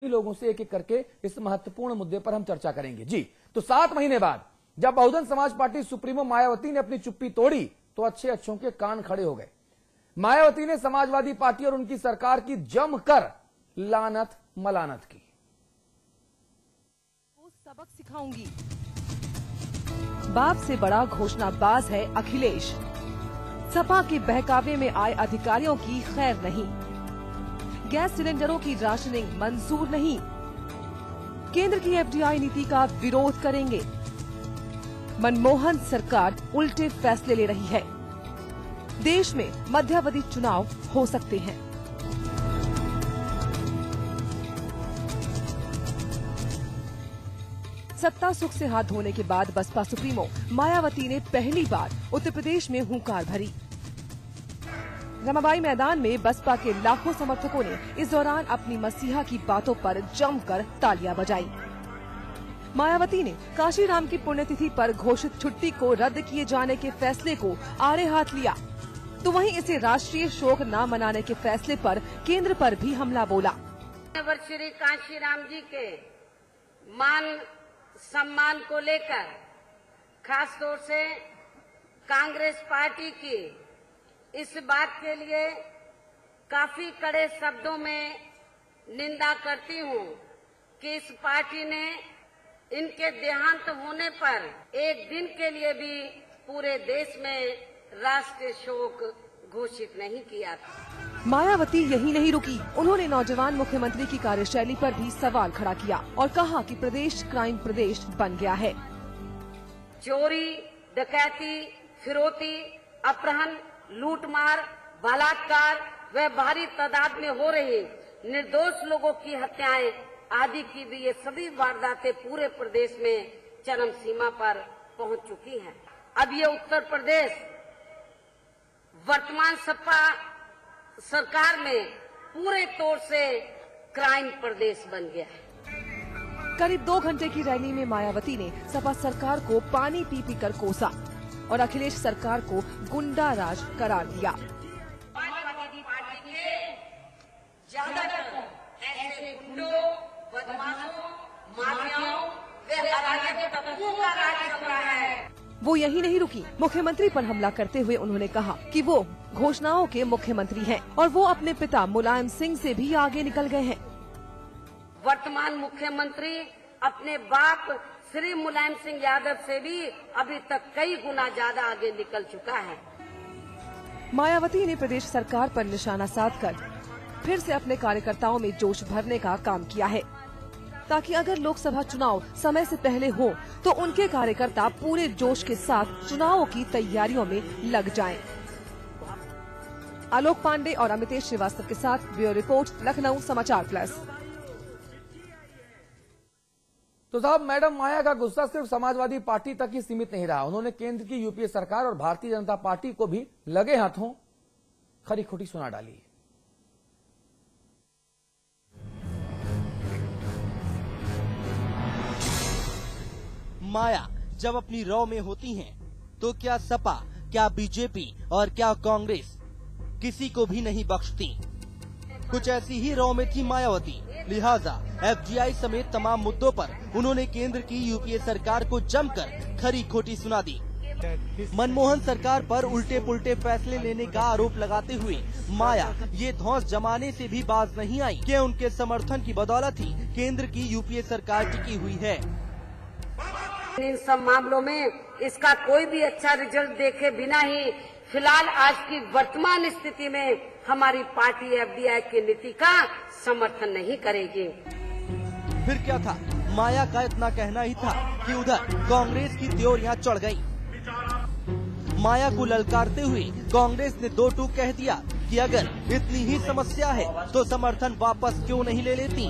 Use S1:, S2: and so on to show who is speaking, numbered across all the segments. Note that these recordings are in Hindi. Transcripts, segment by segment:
S1: लोगों से एक एक करके इस महत्वपूर्ण मुद्दे पर हम चर्चा करेंगे। जी, तो 7 महीने बाद जब बहुजन समाज पार्टी सुप्रीमो मायावती ने अपनी चुप्पी तोड़ी तो अच्छे अच्छों के कान खड़े हो गए। मायावती ने समाजवादी पार्टी और उनकी सरकार की जमकर लानत मलानत की।
S2: सबक सिखाऊंगी। बाप से बड़ा घोषणाबाज है अखिलेश। सपा के बहकावे में आए अधिकारियों की खैर नहीं। गैस सिलेंडरों की राशनिंग मंजूर नहीं। केंद्र की एफडीआई नीति का विरोध करेंगे। मनमोहन सरकार उल्टे फैसले ले रही है। देश में मध्यावधि चुनाव हो सकते हैं। सत्ता सुख से हाथ धोने के बाद बसपा सुप्रीमो मायावती ने पहली बार उत्तर प्रदेश में हुंकार भरी। रमाबाई मैदान में बसपा के लाखों समर्थकों ने इस दौरान अपनी मसीहा की बातों पर जमकर तालियां बजाई। मायावती ने काशीराम की पुण्यतिथि पर घोषित छुट्टी को रद्द किए जाने के फैसले को आड़े हाथ लिया, तो वहीं इसे राष्ट्रीय शोक न मनाने के फैसले पर केंद्र पर भी हमला बोला।
S3: श्री काशीराम जी के मान सम्मान को लेकर खास तौर से कांग्रेस पार्टी की इस बात के लिए काफी कड़े शब्दों में निंदा करती हूँ कि इस पार्टी ने इनके देहांत होने पर एक दिन के लिए भी पूरे देश में राष्ट्रीय शोक घोषित नहीं किया था।
S2: मायावती यही नहीं रुकी, उन्होंने नौजवान मुख्यमंत्री की कार्यशैली पर भी सवाल खड़ा किया और कहा कि प्रदेश क्राइम प्रदेश बन गया है।
S3: चोरी, डकैती, फिरौती, अपहरण, लूटमार, बलात्कार व भारी तादाद में हो रही निर्दोष लोगों की हत्याएं आदि की भी ये सभी वारदातें पूरे प्रदेश में चरम सीमा पर पहुंच चुकी हैं। अब ये उत्तर प्रदेश वर्तमान सपा सरकार में पूरे तौर से क्राइम प्रदेश बन गया है।
S2: करीब 2 घंटे की रैली में मायावती ने सपा सरकार को पानी पी पी कर कोसा और अखिलेश सरकार को गुंडा राज करार दिया।
S3: समाजवादी पार्टी के ज्यादातर ऐसे गुंडों, बदमाशों, माफियाओं व अराजक तत्वों का राज चल रहा है।
S2: वो यही नहीं रुकी, मुख्यमंत्री पर हमला करते हुए उन्होंने कहा कि वो घोषणाओं के मुख्यमंत्री हैं और वो अपने पिता मुलायम सिंह से भी आगे निकल गए हैं।
S3: वर्तमान मुख्यमंत्री अपने बाप श्री मुलायम सिंह यादव से भी अभी तक कई गुना ज्यादा आगे निकल चुका है।
S2: मायावती ने प्रदेश सरकार पर निशाना साधकर फिर से अपने कार्यकर्ताओं में जोश भरने का काम किया है, ताकि अगर लोकसभा चुनाव समय से पहले हो तो उनके कार्यकर्ता पूरे जोश के साथ चुनावों की तैयारियों में लग जाएं। आलोक पांडे और अमितेश श्रीवास्तव के साथ ब्यूरो रिपोर्ट, लखनऊ समाचार प्लस।
S1: तो साहब, मैडम माया का गुस्सा सिर्फ समाजवादी पार्टी तक ही सीमित नहीं रहा, उन्होंने केंद्र की यूपीए सरकार और भारतीय जनता पार्टी को भी लगे हाथों खरी खोटी सुना डाली।
S4: माया जब अपनी रौ में होती हैं, तो क्या सपा, क्या बीजेपी और क्या कांग्रेस किसी को भी नहीं बख्शती। कुछ ऐसी ही रौ में थी मायावती, लिहाजा एफडीआई समेत तमाम मुद्दों पर उन्होंने केंद्र की यूपीए सरकार को जमकर खरी खोटी सुना दी। मनमोहन सरकार पर उल्टे पुल्टे फैसले लेने का आरोप लगाते हुए माया ये धौंस जमाने से भी बाज नहीं आई कि उनके समर्थन की बदौलत ही केंद्र की यूपीए सरकार टिकी हुई है।
S3: इन सब मामलों में इसका कोई भी अच्छा रिजल्ट देखे बिना ही फिलहाल आज की वर्तमान स्थिति में हमारी पार्टी एफडीआई की नीति का समर्थन नहीं करेगी।
S4: फिर क्या था, माया का इतना कहना ही था कि उधर कांग्रेस की त्योरियां चढ़ गई। माया को ललकारते हुए कांग्रेस ने 2 टूक कह दिया कि अगर इतनी ही समस्या है तो समर्थन वापस क्यों नहीं ले लेती।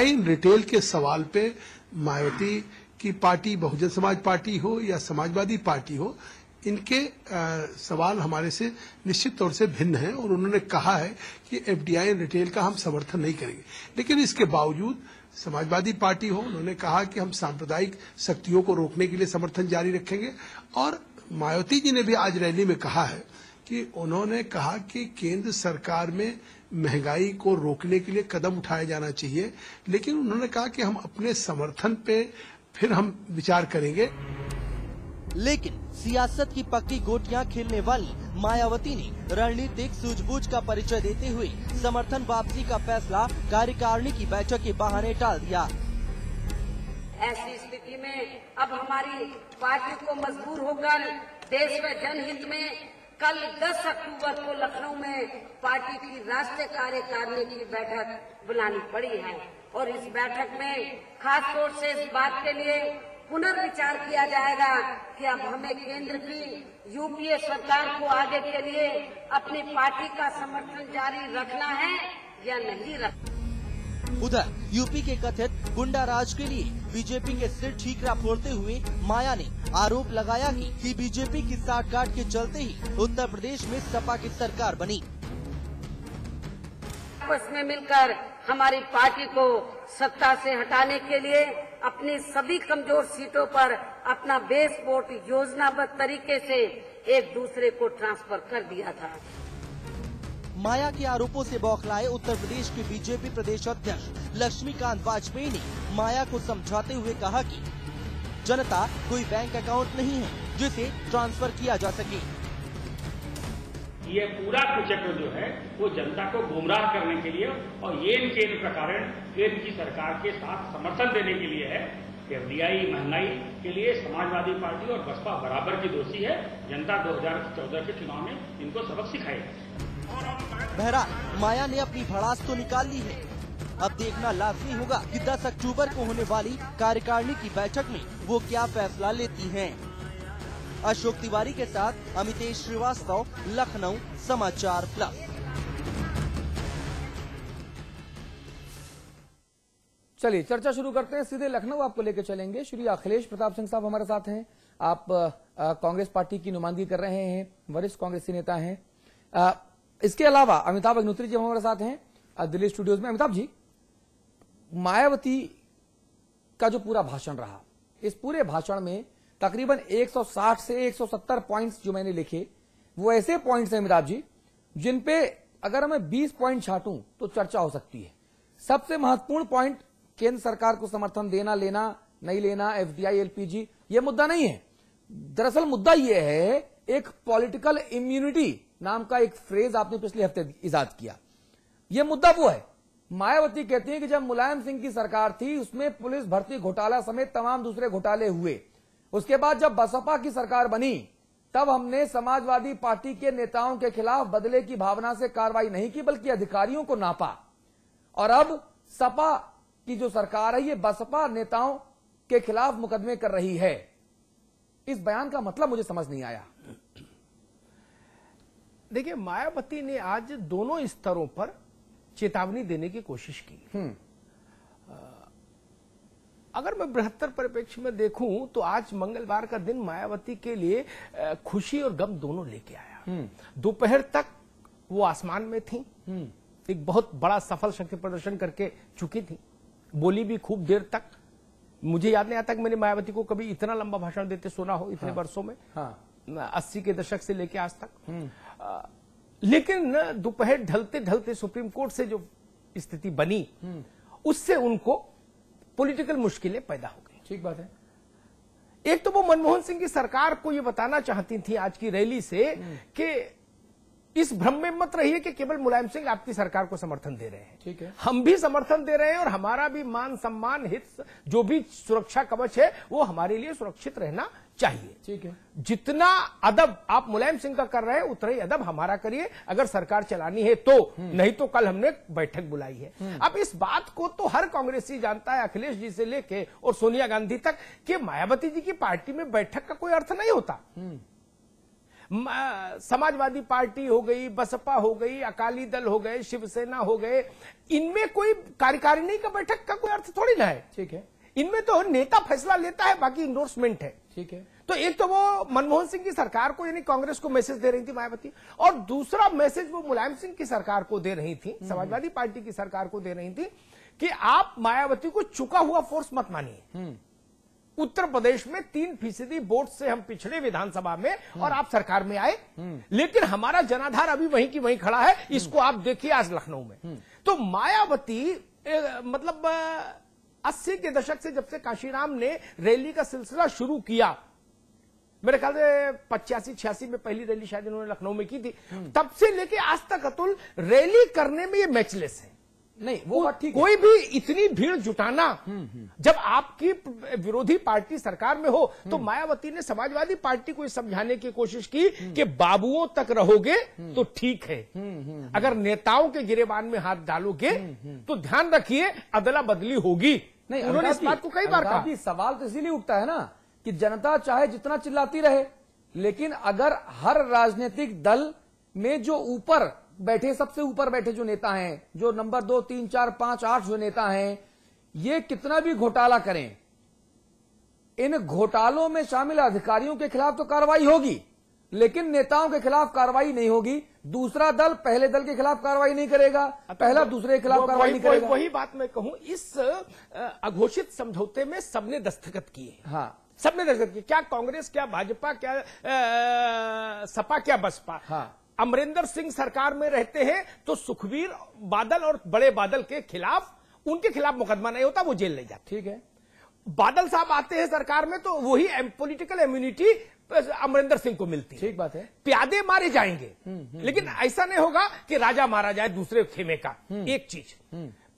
S5: इन रिटेल के सवाल पे मायावती की पार्टी, बहुजन समाज पार्टी हो या समाजवादी पार्टी हो, इनके सवाल हमारे से निश्चित तौर से भिन्न हैं और उन्होंने कहा है कि एफडीआई रिटेल का हम समर्थन नहीं करेंगे। लेकिन इसके बावजूद समाजवादी पार्टी हो, उन्होंने कहा कि हम सांप्रदायिक शक्तियों को रोकने के लिए समर्थन जारी रखेंगे। और मायावती जी ने भी आज रैली में कहा है कि उन्होंने कहा कि केंद्र सरकार में महंगाई को रोकने के लिए कदम उठाया जाना चाहिए, लेकिन उन्होंने कहा कि हम अपने समर्थन पे फिर हम विचार करेंगे।
S4: लेकिन सियासत की पक्की गोटियां खेलने वाली मायावती ने रणनीतिक सूझबूझ का परिचय देते हुए समर्थन वापसी का फैसला कार्यकारिणी की बैठक के बहाने टाल दिया।
S3: ऐसी स्थिति में अब हमारी पार्टी को मजबूर होकर देश व जनहित में कल 10 अक्टूबर को लखनऊ में पार्टी की राष्ट्रीय कार्यकारिणी की बैठक बुलानी पड़ी है और इस बैठक में खास तौर से इस बात के लिए पुनर्विचार किया जाएगा कि अब हमें केंद्र की यूपीए सरकार को आगे के लिए अपनी पार्टी का समर्थन जारी रखना है या नहीं रखना।
S4: उधर यूपी के कथित गुंडा राज के लिए बीजेपी के सिर ठीकरा फोड़ते हुए माया ने आरोप लगाया कि बीजेपी की साठगांठ के चलते ही उत्तर प्रदेश में सपा की सरकार बनी।
S3: आपस में मिलकर हमारी पार्टी को सत्ता से हटाने के लिए अपनी सभी कमजोर सीटों पर अपना बेस वोट योजनाबद्ध तरीके से एक दूसरे को ट्रांसफर कर दिया था।
S4: माया के आरोपों से बौखलाए उत्तर प्रदेश के बीजेपी प्रदेश अध्यक्ष लक्ष्मीकांत वाजपेयी ने माया को समझाते हुए कहा कि जनता कोई बैंक अकाउंट नहीं है जिसे ट्रांसफर किया जा सके।
S6: ये पूरा कुचक्र जो है वो जनता को गुमराह करने के लिए और ये केंद्र प्रकरण केंद्र की सरकार के साथ समर्थन देने के लिए है। एफडीआई महंगाई के लिए समाजवादी पार्टी और बसपा बराबर की दोषी है। जनता 2014 के चुनाव में इनको सबक सिखाएगी।
S4: बहरहाल माया ने अपनी भड़ास तो निकाल ली है। अब देखना लाजमी होगा कि 10 अक्टूबर को होने वाली कार्यकारिणी की बैठक में वो क्या फैसला लेती हैं। अशोक तिवारी के साथ अमितेश श्रीवास्तव, लखनऊ समाचार प्लस।
S1: चलिए चर्चा शुरू करते हैं। सीधे लखनऊ आपको लेकर चलेंगे। श्री अखिलेश प्रताप सिंह साहब हमारे साथ हैं। आप कांग्रेस पार्टी की नुमाइंदगी कर रहे हैं, वरिष्ठ कांग्रेसी नेता हैं। इसके अलावा अमिताभ अग्निहोत्री जी हमारे साथ हैं दिल्ली स्टूडियोज में। अमिताभ जी, मायावती का जो पूरा भाषण रहा, इस पूरे भाषण में तकरीबन 160 से 170 पॉइंट्स जो मैंने लिखे, वो ऐसे पॉइंट्स हैं अमिताभ जी जिन पे अगर मैं 20 पॉइंट छांटूं तो चर्चा हो सकती है। सबसे महत्वपूर्ण पॉइंट केंद्र सरकार को समर्थन देना, लेना, नहीं लेना, एफडीआई, एलपीजी, ये मुद्दा नहीं है। दरअसल मुद्दा ये है, एक पॉलिटिकल इम्यूनिटी नाम का एक फ्रेज आपने पिछले हफ्ते इजाद किया। यह मुद्दा वो है। मायावती कहती है कि जब मुलायम सिंह की सरकार थी उसमें पुलिस भर्ती घोटाला समेत तमाम दूसरे घोटाले हुए। उसके बाद जब बसपा की सरकार बनी तब हमने समाजवादी पार्टी के नेताओं के खिलाफ बदले की भावना से कार्रवाई नहीं की बल्कि अधिकारियों को नापा। और अब सपा की जो सरकार है ये बसपा नेताओं के खिलाफ मुकदमे कर रही है। इस बयान का मतलब मुझे समझ नहीं आया।
S7: देखिए, मायावती ने आज दोनों स्तरों पर चेतावनी देने की कोशिश की। अगर मैं बृहत्तर परिप्रेक्ष्य में देखूं तो आज मंगलवार का दिन मायावती के लिए खुशी और गम दोनों लेके आया। दोपहर तक वो आसमान में थी, एक बहुत बड़ा सफल शक्ति प्रदर्शन करके चुकी थी, बोली भी खूब देर तक। मुझे याद नहीं आता कि मैंने मायावती को कभी इतना लंबा भाषण देते सुना हो इतने वर्षों में। 80 के दशक से लेके आज तक। लेकिन दोपहर ढलते ढलते सुप्रीम कोर्ट से जो स्थिति बनी उससे उनको पॉलिटिकल मुश्किलें पैदा हो गई।
S1: ठीक बात है।
S7: एक तो वो मनमोहन सिंह की सरकार को ये बताना चाहती थी आज की रैली से कि इस भ्रम में मत रहिए कि केवल मुलायम सिंह आपकी सरकार को समर्थन दे रहे हैं।
S1: ठीक है,
S7: हम भी समर्थन दे रहे हैं और हमारा भी मान सम्मान हित जो भी सुरक्षा कवच है वो हमारे लिए सुरक्षित रहना चाहिए।
S1: ठीक है,
S7: जितना अदब आप मुलायम सिंह का कर रहे हैं उतना ही अदब हमारा करिए अगर सरकार चलानी है तो, नहीं तो कल हमने बैठक बुलाई है। अब इस बात को तो हर कांग्रेसी जानता है, अखिलेश जी से लेके और सोनिया गांधी तक, कि मायावती जी की पार्टी में बैठक का कोई अर्थ नहीं होता। समाजवादी पार्टी हो गई, बसपा हो गई, अकाली दल हो गए, शिवसेना हो गए, इनमें कोई कार्यकारिणी का बैठक का कोई अर्थ थोड़ी ना है।
S1: ठीक है,
S7: इनमें तो नेता फैसला लेता है, बाकी इंडोर्समेंट है।
S1: ठीक है।
S7: तो एक तो वो मनमोहन सिंह की सरकार को यानी कांग्रेस को मैसेज दे रही थी मायावती, और दूसरा मैसेज वो मुलायम सिंह की सरकार को दे रही थी, समाजवादी पार्टी की सरकार को दे रही थी कि आप मायावती को चुका हुआ फोर्स मत मानिए। उत्तर प्रदेश में 3% वोट से हम पिछड़े विधानसभा में और आप सरकार में आए, लेकिन हमारा जनाधार अभी वहीं की वहीं खड़ा है। इसको आप देखिए आज लखनऊ में। तो मायावती मतलब 80 के दशक से जब से काशीराम ने रैली का सिलसिला शुरू किया, मेरे ख्याल से 85-86 में पहली रैली शायद इन्होंने लखनऊ में की थी, तब से लेके आज तक अतुल रैली करने में ये मैचलेस है।
S1: नहीं वो बात ठीक है।
S7: कोई भी इतनी भीड़ जुटाना, जब आपकी विरोधी पार्टी सरकार में हो, तो मायावती ने समाजवादी पार्टी को समझाने की कोशिश की कि बाबुओं तक रहोगे तो ठीक है, अगर नेताओं के गिरेबान में हाथ डालोगे तो ध्यान रखिए अदला बदली होगी।
S1: नहीं,
S7: उन्होंने इस बात को कई बार कहा।
S1: सवाल तो इसीलिए उठता है ना कि जनता चाहे जितना चिल्लाती रहे, लेकिन अगर हर राजनीतिक दल में जो ऊपर बैठे, सबसे ऊपर बैठे जो नेता हैं, जो नंबर 2, 3, 4, 5, 8 जो नेता हैं, ये कितना भी घोटाला करें, इन घोटालों में शामिल अधिकारियों के खिलाफ तो कार्रवाई होगी, लेकिन नेताओं के खिलाफ कार्रवाई नहीं होगी। दूसरा दल पहले दल के खिलाफ कार्रवाई नहीं करेगा, पहला दूसरे के खिलाफ कार्रवाई नहीं करेगा।
S7: वही बात मैं कहूं, इस अघोषित समझौते में सबने दस्तखत किए।
S1: हाँ,
S7: सबने दस्तखत किए, क्या कांग्रेस, क्या भाजपा, क्या सपा, क्या बसपा।
S1: हाँ।
S7: अमरिंदर सिंह सरकार में रहते हैं तो सुखबीर बादल और बड़े बादल के खिलाफ, उनके खिलाफ मुकदमा नहीं होता, वो जेल नहीं जाते।
S1: ठीक है।
S7: बादल साहब आते हैं सरकार में तो वही पॉलिटिकल इम्यूनिटी अमरिंदर सिंह को मिलती है।
S1: ठीक बात है।
S7: प्यादे मारे जाएंगे, लेकिन ऐसा नहीं होगा कि राजा मारा जाए दूसरे खेमे का। एक चीज,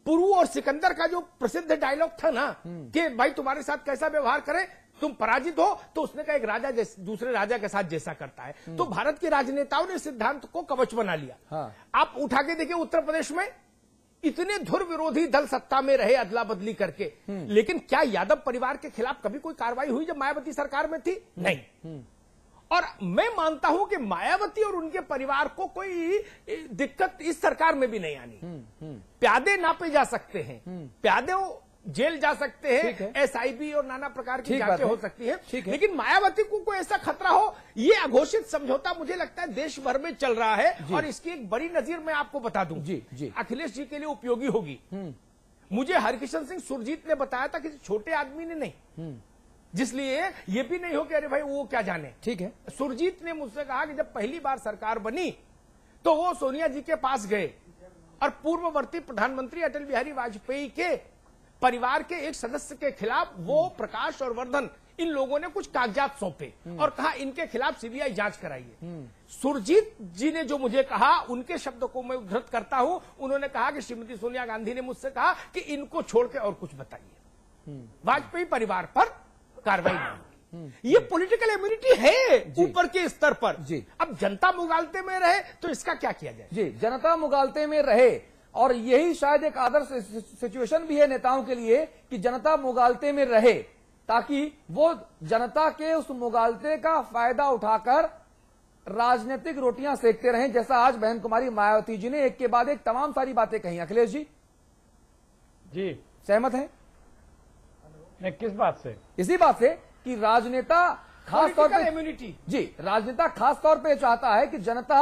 S7: पुरु और सिकंदर का जो प्रसिद्ध डायलॉग था ना कि भाई तुम्हारे साथ कैसा व्यवहार करें, तुम पराजित हो, तो उसने कहा एक राजा दूसरे राजा के साथ जैसा करता है। तो भारत के राजनेताओं ने सिद्धांत को कवच बना लिया।
S1: हाँ।
S7: आप उठा के देखिए उत्तर प्रदेश में इतने धुर विरोधी दल सत्ता में रहे अदला बदली करके, लेकिन क्या यादव परिवार के खिलाफ कभी कोई कार्रवाई हुई जब मायावती सरकार में थी? नहीं। और मैं मानता हूं कि मायावती और उनके परिवार को कोई दिक्कत इस सरकार में भी नहीं आनी। प्यादे नापे जा सकते हैं, प्यादे जेल जा सकते हैं, एसआईबी और नाना प्रकार की जांचें हो सकती हैं, लेकिन मायावती को कोई ऐसा खतरा हो, ये अघोषित समझौता मुझे लगता है देश भर में चल रहा है। और इसकी एक बड़ी नजीर मैं आपको बता दूं,
S1: जी।
S7: अखिलेश जी के लिए उपयोगी होगी। मुझे हरकिशन सिंह सुरजीत ने बताया था, किसी छोटे आदमी ने नहीं, जिसलिए ये भी नहीं हो कि अरे भाई वो क्या जाने।
S1: ठीक है।
S7: सुरजीत ने मुझसे कहा कि जब पहली बार सरकार बनी तो वो सोनिया जी के पास गए और पूर्ववर्ती प्रधानमंत्री अटल बिहारी वाजपेयी के परिवार के एक सदस्य के खिलाफ वो प्रकाश और वर्धन, इन लोगों ने कुछ कागजात सौंपे और कहा इनके खिलाफ सीबीआई जांच कराइए। सुरजीत जी ने जो मुझे कहा, उनके शब्दों को मैं उद्धृत करता हूं, उन्होंने कहा कि श्रीमती सोनिया गांधी ने मुझसे कहा कि इनको छोड़ के और कुछ बताइए, वाजपेयी परिवार पर कार्रवाई नहीं। ये पॉलिटिकल इम्यूनिटी है ऊपर के स्तर पर।
S1: जी।
S7: अब जनता मुगालते में रहे तो इसका क्या किया जाए?
S1: जी, जनता मुगालते में रहे, और यही शायद एक आदर्श सिचुएशन भी है नेताओं के लिए कि जनता मुगालते में रहे, ताकि वो जनता के उस मुगालते का फायदा उठाकर राजनीतिक रोटियां सेकते रहें, जैसा आज बहन कुमारी मायावती जी ने एक के बाद एक तमाम सारी बातें कही। अखिलेश जी सहमत हैं?
S6: नहीं, किस बात से?
S1: इसी बात से कि राजनेता खास तौर पे
S7: इम्यूनिटी,
S1: जी, राजनेता खास तौर पे चाहता है कि जनता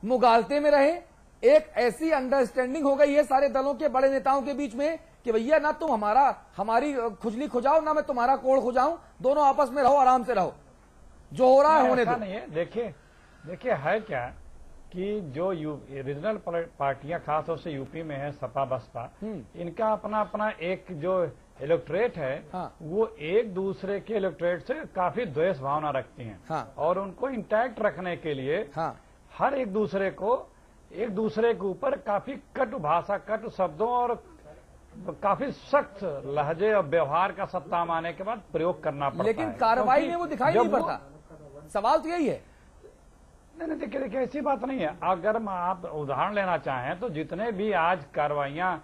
S1: मुगालते में रहे। एक ऐसी अंडरस्टैंडिंग हो गई है सारे दलों के बड़े नेताओं के बीच में कि भैया ना तुम हमारी खुजली खुजाओ, ना मैं तुम्हारा कोड़ खुजाऊं, दोनों आपस में रहो, आराम से रहो, जो हो रहा है होने दो।
S6: नहीं है, देखिए है क्या कि जो रीजनल पार्टियां खासतौर से यूपी में है, सपा बसपा, इनका अपना अपना एक जो इलेक्ट्रेट है,
S1: हाँ।
S6: वो एक दूसरे के इलेक्ट्रेट से काफी द्वेष भावना रखती हैं।
S1: हाँ।
S6: और उनको इंटैक्ट रखने के लिए
S1: हाँ।
S6: हर एक दूसरे के ऊपर काफी कटु भाषा, कटु शब्दों और काफी सख्त लहजे और व्यवहार का सत्ता माने के बाद प्रयोग करना पड़ता है।
S1: लेकिन कार्रवाई में वो दिखाई नहीं पड़ता। सवाल तो यही है।
S6: नहीं, देखिए ऐसी बात नहीं है। अगर आप उदाहरण लेना चाहें तो जितने भी आज कार्रवाइयां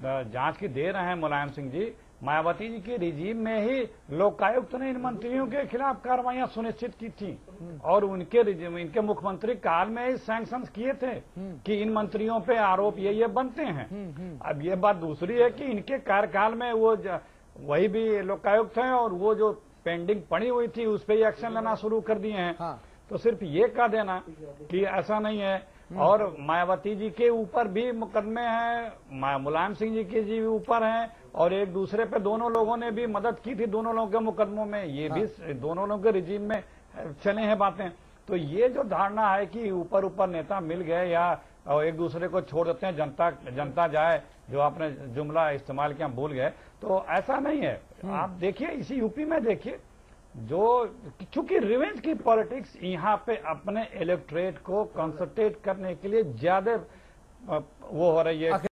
S6: जांच की दे रहे हैं मुलायम सिंह जी, मायावती जी के रिजीम में ही लोकायुक्त ने इन मंत्रियों के खिलाफ कार्रवाइयां सुनिश्चित की थी और इनके मुख्यमंत्री काल में ही सैंक्शन किए थे कि इन मंत्रियों पे आरोप ये बनते हैं। अब ये बात दूसरी है कि इनके कार्यकाल में वो वही भी लोकायुक्त हैं और वो जो पेंडिंग पड़ी हुई थी उस पर एक्शन लेना शुरू कर दिए हैं।
S1: हाँ।
S6: तो सिर्फ ये कह देना कि ऐसा नहीं है
S8: और मायावती जी के ऊपर भी मुकदमे हैं, मुलायम सिंह जी के जी ऊपर हैं, और एक दूसरे पे दोनों लोगों ने भी मदद की थी दोनों लोगों के मुकदमों में, ये भी दोनों लोगों के रिजीम में चले हैं बातें। तो ये जो धारणा है कि ऊपर ऊपर नेता मिल गए या एक दूसरे को छोड़ देते हैं, जनता जाए, जो आपने जुमला इस्तेमाल किया भूल गए, तो ऐसा नहीं है। आप देखिए इसी यूपी में देखिए, जो चूंकि रिवेंज की पॉलिटिक्स यहाँ पे अपने इलेक्टोरेट को कंसंट्रेट करने के लिए ज्यादा वो हो रही है।